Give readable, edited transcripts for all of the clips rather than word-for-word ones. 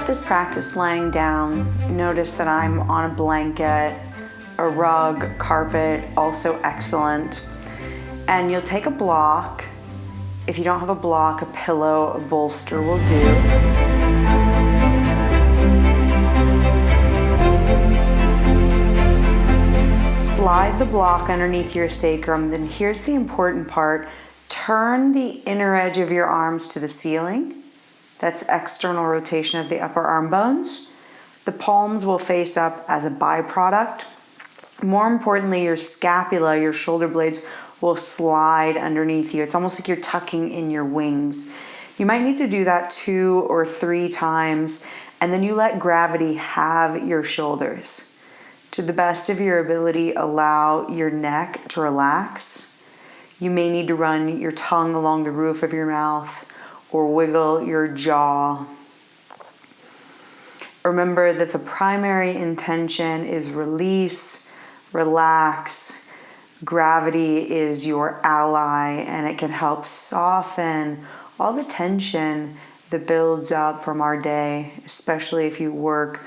this practice laying down. Notice that I'm on a blanket, a rug, carpet, also excellent. And you'll take a block. If you don't have a block, a pillow, a bolster will do. Slide the block underneath your sacrum. Then here's the important part. Turn the inner edge of your arms to the ceiling. That's external rotation of the upper arm bones. The palms will face up as a byproduct. More importantly, your scapula, your shoulder blades, will slide underneath you. It's almost like you're tucking in your wings. You might need to do that 2 or 3 times, and then you let gravity have your shoulders. To the best of your ability, allow your neck to relax. You may need to run your tongue along the roof of your mouth or wiggle your jaw. Remember that the primary intention is release, relax. Gravity is your ally, and it can help soften all the tension that builds up from our day, especially if you work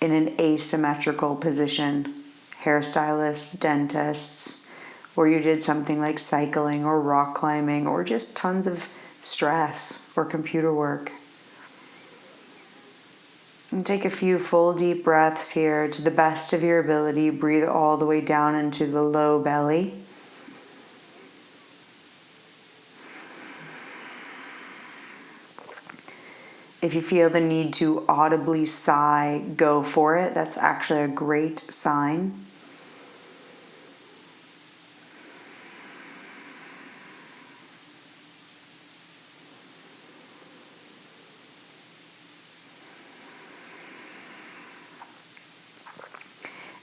in an asymmetrical position. Hairstylists, dentists, or you did something like cycling or rock climbing or just tons of stress or computer work. And take a few full deep breaths here. To the best of your ability, breathe all the way down into the low belly. If you feel the need to audibly sigh, go for it. That's actually a great sign.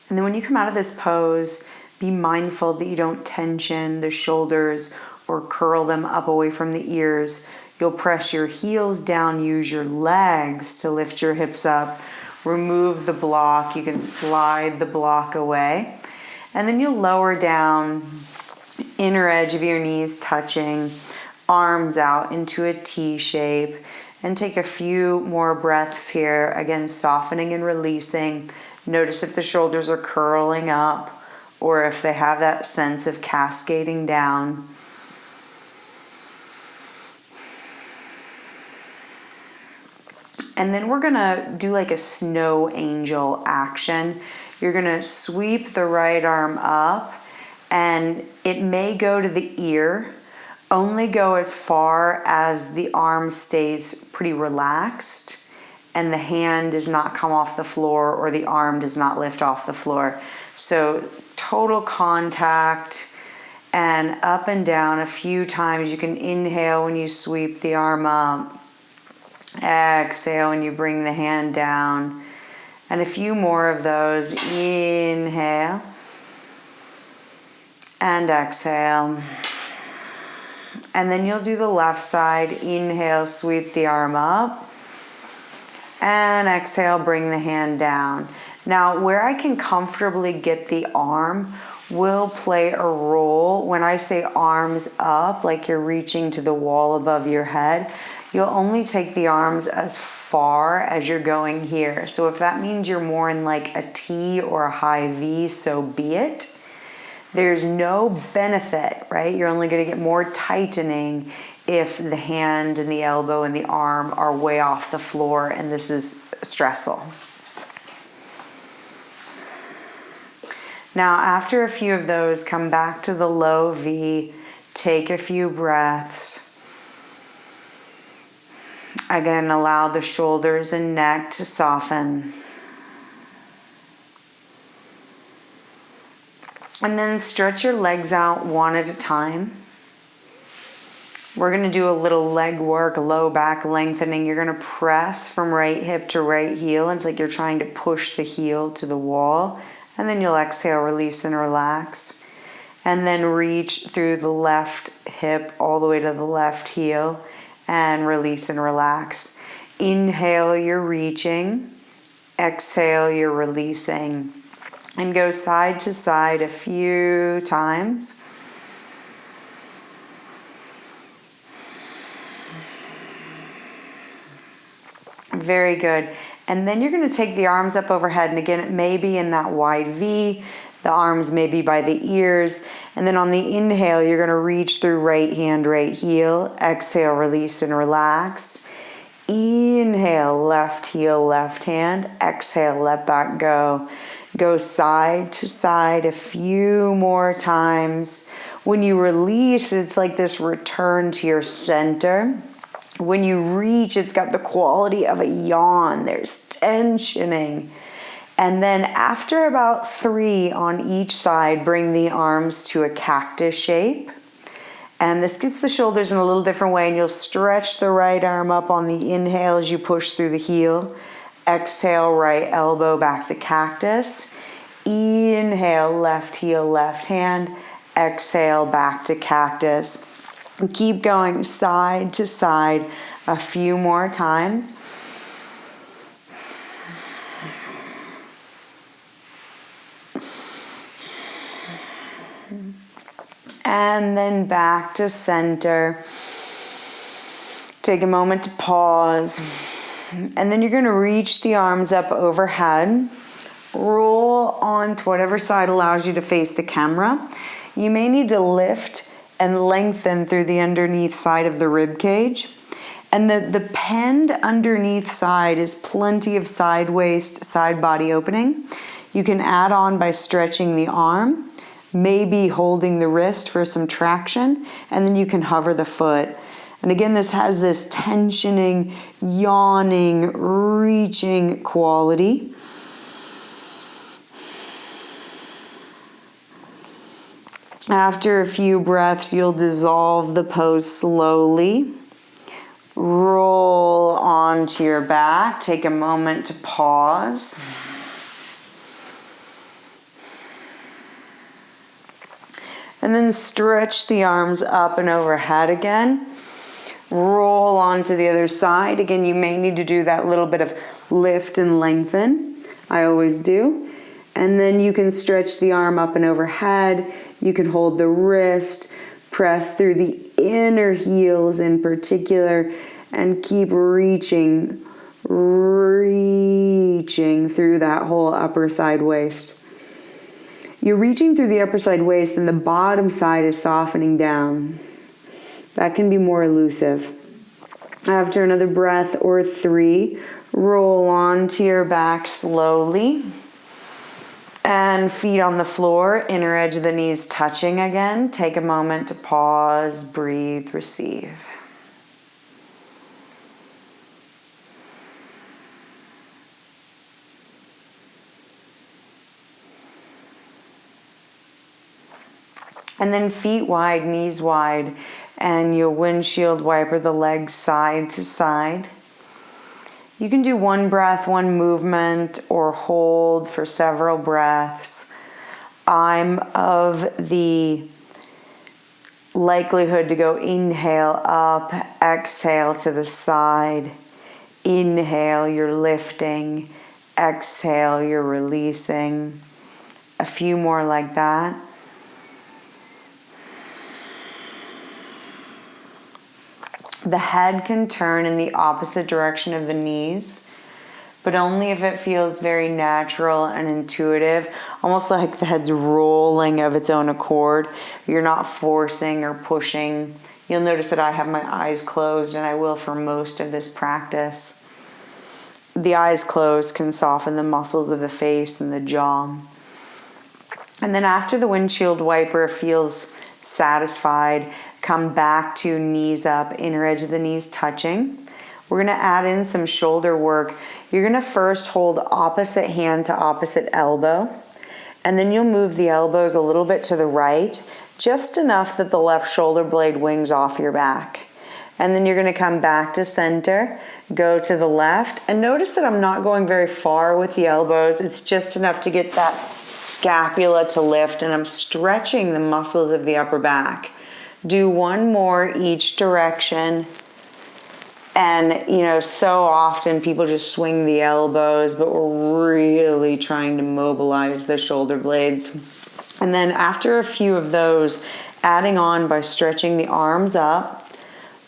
And then when you come out of this pose, be mindful that you don't tension the shoulders or curl them up away from the ears. You'll press your heels down, use your legs to lift your hips up, remove the block. You can slide the block away. And then you'll lower down, inner edge of your knees touching, arms out into a T shape, and take a few more breaths here. Again, softening and releasing. Notice if the shoulders are curling up or if they have that sense of cascading down. And then we're gonna do like a snow angel action. You're gonna sweep the right arm up, and it may go to the ear. Only go as far as the arm stays pretty relaxed and the hand does not come off the floor or the arm does not lift off the floor. So total contact, and up and down a few times. You can inhale when you sweep the arm up. Exhale when you bring the hand down. And a few more of those. Inhale and exhale. And then you'll do the left side. Inhale, sweep the arm up. And exhale, bring the hand down. Now, where I can comfortably get the arm will play a role. When I say arms up, like you're reaching to the wall above your head, you'll only take the arms as far as you're going here. So if that means you're more in like a T or a high V, so be it. There's no benefit, right? You're only going to get more tightening if the hand and the elbow and the arm are way off the floor, and this is stressful. Now, after a few of those, come back to the low V, take a few breaths. Again, allow the shoulders and neck to soften. And then stretch your legs out one at a time. We're going to do a little leg work, low back lengthening. You're going to press from right hip to right heel. It's like you're trying to push the heel to the wall. And then you'll exhale, release and relax. And then reach through the left hip all the way to the left heel and release and relax. Inhale, you're reaching. Exhale, you're releasing. And go side to side a few times. Very good. And then you're going to take the arms up overhead. And again, it may be in that wide V. The arms may be by the ears. And then on the inhale, you're going to reach through right hand, right heel. Exhale, release and relax. Inhale, left heel, left hand. Exhale, let that go. Go side to side a few more times. When you release, it's like this return to your center. When you reach, it's got the quality of a yawn. There's tensioning. And then after about 3 on each side, bring the arms to a cactus shape. And this gets the shoulders in a little different way, and you'll stretch the right arm up on the inhale as you push through the heel. Exhale, right elbow back to cactus. Inhale, left heel, left hand. Exhale, back to cactus. And keep going side to side a few more times. And then back to center. Take a moment to pause. And then you're going to reach the arms up overhead. Roll onto whatever side allows you to face the camera. You may need to lift and lengthen through the underneath side of the rib cage. And the penned underneath side is plenty of side waist, side body opening. You can add on by stretching the arm, maybe holding the wrist for some traction, and then you can hover the foot. And again, this has this tensioning, yawning, reaching quality. After a few breaths, you'll dissolve the pose slowly. Roll onto your back. Take a moment to pause. And then stretch the arms up and overhead again. Roll onto the other side. Again, you may need to do that little bit of lift and lengthen. I always do. And then you can stretch the arm up and overhead. You can hold the wrist, press through the inner heels in particular, and keep reaching through that whole upper side waist. You're reaching through the upper side waist and the bottom side is softening down. That can be more elusive. After another breath or 3, roll onto your back slowly. And feet on the floor, inner edge of the knees touching again. Take a moment to pause, breathe, receive. And then feet wide, knees wide, and you'll windshield wiper the legs side to side. You can do 1 breath, 1 movement, or hold for several breaths. I'm of the likelihood to go inhale up, exhale to the side. Inhale, you're lifting. Exhale, you're releasing. A few more like that. The head can turn in the opposite direction of the knees, but only if it feels very natural and intuitive, almost like the head's rolling of its own accord. You're not forcing or pushing. You'll notice that I have my eyes closed, and I will for most of this practice. The eyes closed can soften the muscles of the face and the jaw. And then after the windshield wiper feels satisfied, come back to knees up, inner edge of the knees touching. We're going to add in some shoulder work. You're going to first hold opposite hand to opposite elbow, and then you'll move the elbows a little bit to the right, just enough that the left shoulder blade wings off your back. And then you're going to come back to center, go to the left, and notice that I'm not going very far with the elbows. It's just enough to get that scapula to lift, and I'm stretching the muscles of the upper back. Do 1 more each direction. And, so often people just swing the elbows, but we're really trying to mobilize the shoulder blades. And then after a few of those, adding on by stretching the arms up,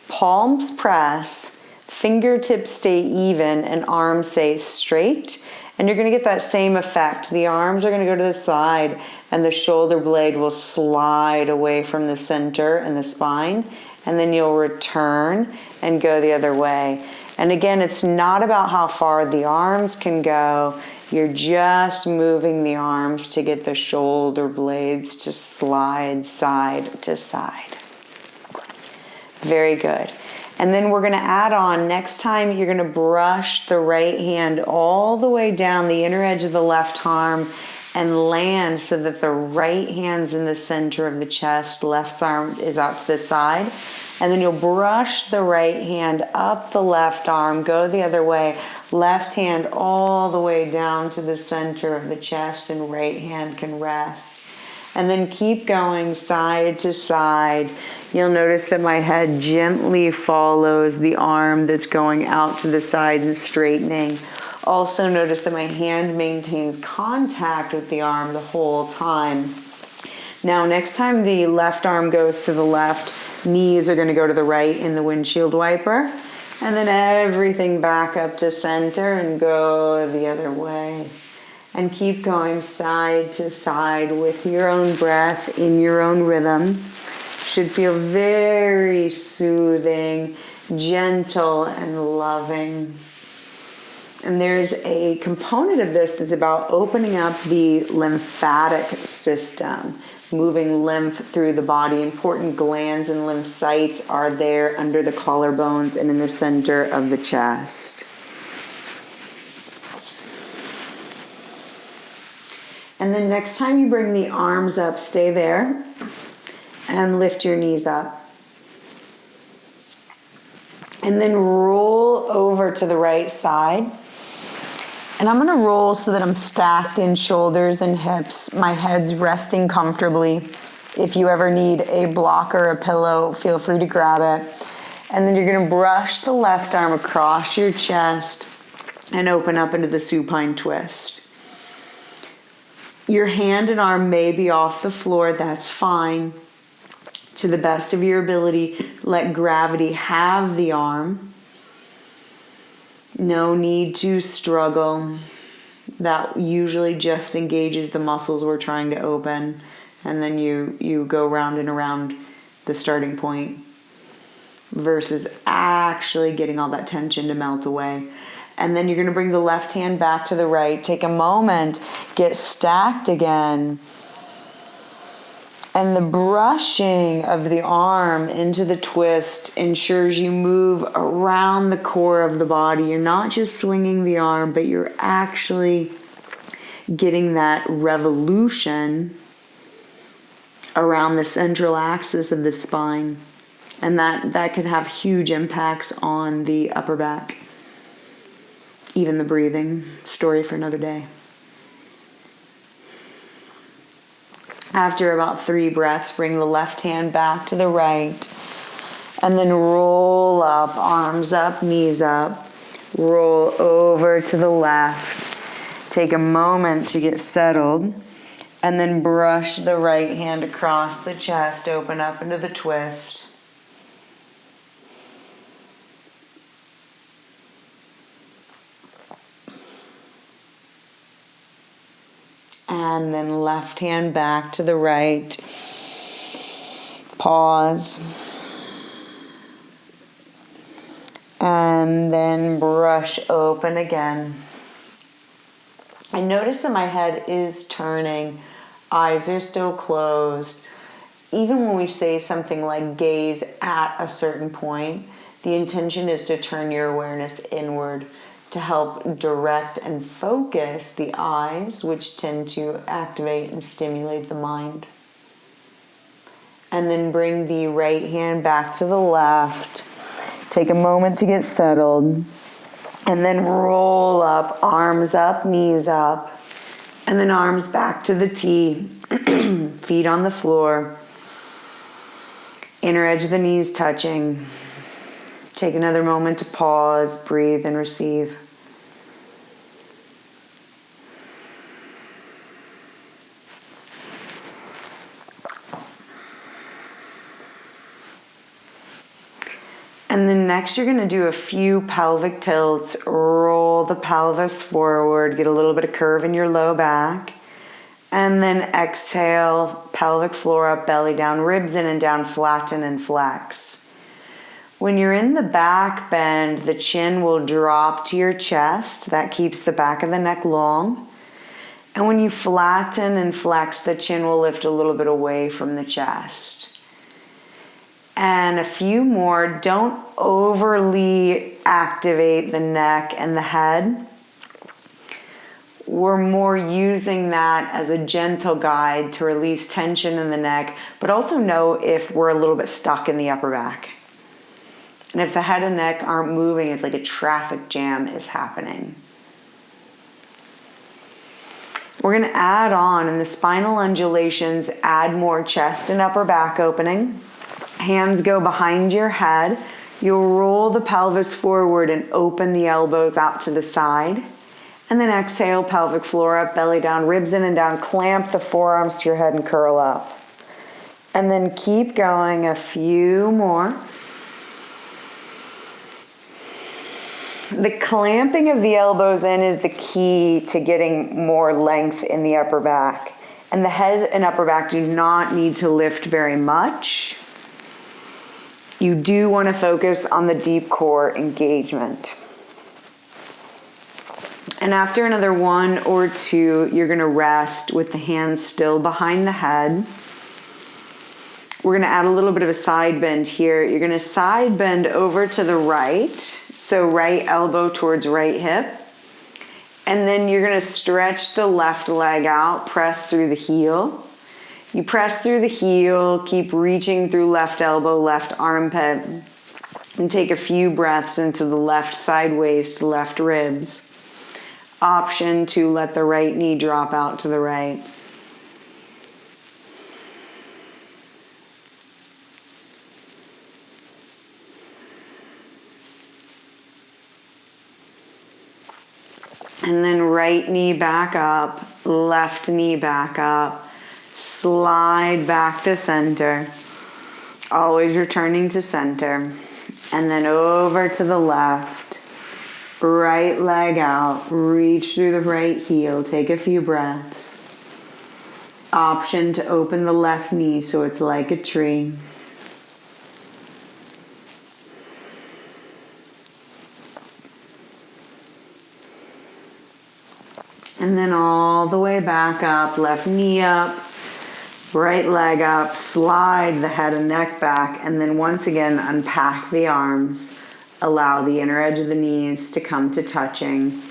palms press, Fingertips stay even and arms stay straight. And you're going to get that same effect. The arms are going to go to the side and the shoulder blade will slide away from the center and the spine. And then you'll return and go the other way. And again, it's not about how far the arms can go. You're just moving the arms to get the shoulder blades to slide side to side. Very good. And then we're going to add on, next time you're going to brush the right hand all the way down the inner edge of the left arm and land so that the right hand's in the center of the chest, left arm is out to the side. And then you'll brush the right hand up the left arm, go the other way, left hand all the way down to the center of the chest and right hand can rest. And then keep going side to side. You'll notice that my head gently follows the arm that's going out to the side and straightening. Also notice that my hand maintains contact with the arm the whole time. Now, next time the left arm goes to the left, knees are going to go to the right in the windshield wiper. And then everything back up to center and go the other way. And keep going side to side with your own breath in your own rhythm. Should feel very soothing, gentle, and loving. And there's a component of this that's about opening up the lymphatic system, moving lymph through the body. Important glands and lymph sites are there under the collarbones and in the center of the chest. And then next time you bring the arms up, stay there and lift your knees up. And then roll over to the right side. And I'm going to roll so that I'm stacked in shoulders and hips. My head's resting comfortably. If you ever need a block or a pillow, feel free to grab it. And then you're going to brush the left arm across your chest and open up into the supine twist. Your hand and arm may be off the floor, that's fine. To the best of your ability, let gravity have the arm. No need to struggle. That usually just engages the muscles we're trying to open. And then you go round and around the starting point versus actually getting all that tension to melt away. And then you're going to bring the left hand back to the right. Take a moment, get stacked again. And the brushing of the arm into the twist ensures you move around the core of the body. You're not just swinging the arm, but you're actually getting that revolution around the central axis of the spine. And that can have huge impacts on the upper back. Even the breathing, story for another day. After about 3 breaths, bring the left hand back to the right. And then roll up, arms up, knees up. Roll over to the left. Take a moment to get settled. And then brush the right hand across the chest, open up into the twist. And then left hand back to the right. Pause. And then brush open again. I notice that my head is turning. Eyes are still closed. Even when we say something like gaze at a certain point, the intention is to turn your awareness inward, to help direct and focus the eyes, which tend to activate and stimulate the mind. And then bring the right hand back to the left. Take a moment to get settled. And then roll up, arms up, knees up. And then arms back to the T. Feet on the floor. Inner edge of the knees touching. Take another moment to pause, breathe, and receive. And then next you're gonna do a few pelvic tilts, roll the pelvis forward, get a little bit of curve in your low back. And then exhale, pelvic floor up, belly down, ribs in and down, flatten and flex. When you're in the back bend, the chin will drop to your chest. That keeps the back of the neck long. And when you flatten and flex, the chin will lift a little bit away from the chest. And a few more. Don't overly activate the neck and the head. We're more using that as a gentle guide to release tension in the neck, but also know if we're a little bit stuck in the upper back. And if the head and neck aren't moving, it's like a traffic jam is happening. We're going to add on, in the spinal undulations, add more chest and upper back opening. Hands go behind your head. You'll roll the pelvis forward and open the elbows out to the side. And then exhale, pelvic floor up, belly down, ribs in and down. Clamp the forearms to your head and curl up. And then keep going, a few more. The clamping of the elbows in is the key to getting more length in the upper back. And the head and upper back do not need to lift very much. You do want to focus on the deep core engagement. And after another 1 or 2, you're going to rest with the hands still behind the head. We're going to add a little bit of a side bend here. You're going to side bend over to the right. So right elbow towards right hip. And then you're going to stretch the left leg out, press through the heel. You press through the heel, keep reaching through left elbow, left armpit, and take a few breaths into the left side waist, left ribs. Option to let the right knee drop out to the right. And then right knee back up, left knee back up. Slide back to center, always returning to center, and then over to the left, right leg out, reach through the right heel, take a few breaths. Option to open the left knee so it's like a tree. And then all the way back up, left knee up, right leg up, slide the head and neck back, and then once again unpack the arms. Allow the inner edge of the knees to come to touching.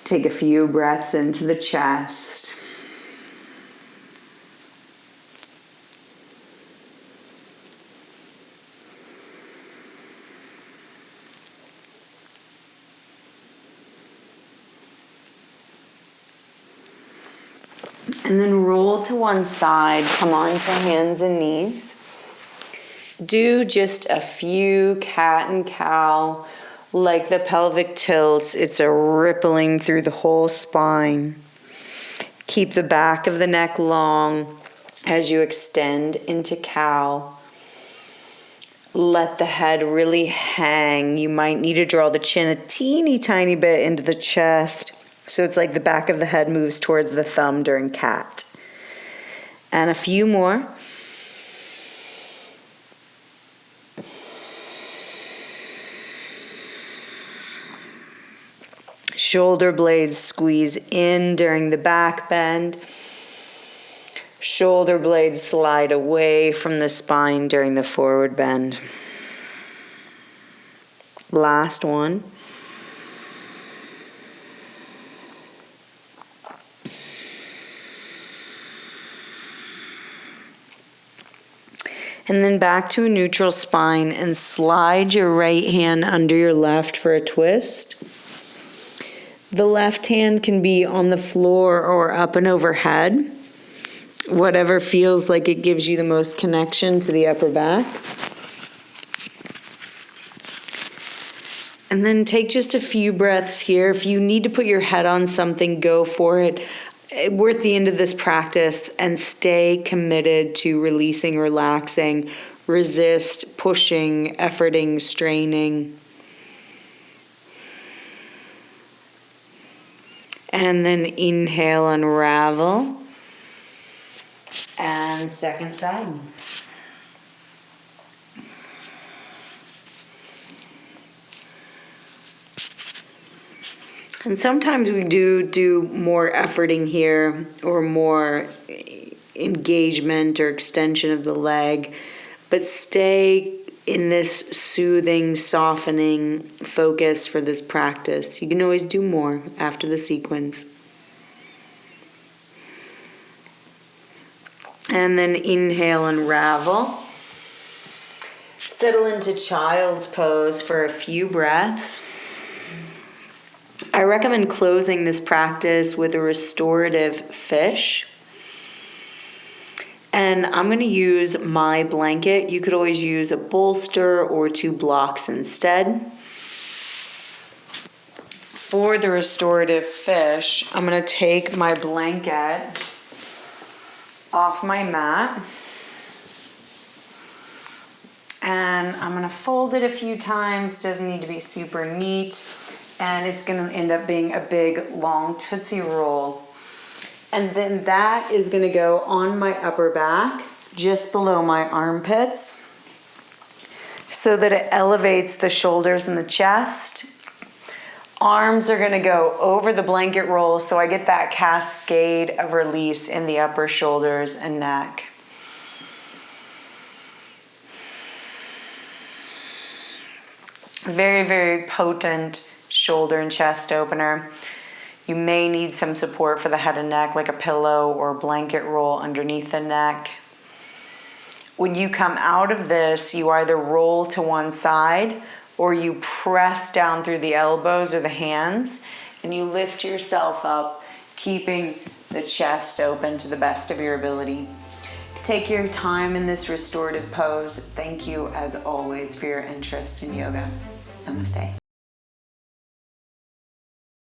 Take a few breaths into the chest. And then roll to one side, come on to hands and knees. Do just a few cat and cow, like the pelvic tilts. It's a rippling through the whole spine. Keep the back of the neck long as you extend into cow. Let the head really hang. You might need to draw the chin a teeny tiny bit into the chest. So it's like the back of the head moves towards the thumb during cat. And a few more. Shoulder blades squeeze in during the back bend. Shoulder blades slide away from the spine during the forward bend. Last one. And then back to a neutral spine and slide your right hand under your left for a twist. The left hand can be on the floor or up and overhead. Whatever feels like it gives you the most connection to the upper back. And then take just a few breaths here. If you need to put your head on something, go for it. We're at the end of this practice and stay committed to releasing, relaxing, resist, pushing, efforting, straining. And then inhale, unravel. And second side. And sometimes we do more efforting here, or more engagement or extension of the leg, but stay in this soothing, softening focus for this practice. You can always do more after the sequence. And then inhale, unravel. Settle into child's pose for a few breaths. I recommend closing this practice with a restorative fish. And I'm going to use my blanket. You could always use a bolster or 2 blocks instead. For the restorative fish, I'm going to take my blanket off my mat. And I'm going to fold it a few times. Doesn't need to be super neat. And it's going to end up being a big, long Tootsie Roll. And then that is going to go on my upper back, just below my armpits, so that it elevates the shoulders and the chest. Arms are going to go over the blanket roll, so I get that cascade of release in the upper shoulders and neck. Very, very potent shoulder and chest opener. You may need some support for the head and neck, like a pillow or a blanket roll underneath the neck. When you come out of this, you either roll to one side or you press down through the elbows or the hands, and you lift yourself up, keeping the chest open to the best of your ability. Take your time in this restorative pose. Thank you, as always, for your interest in yoga. Namaste.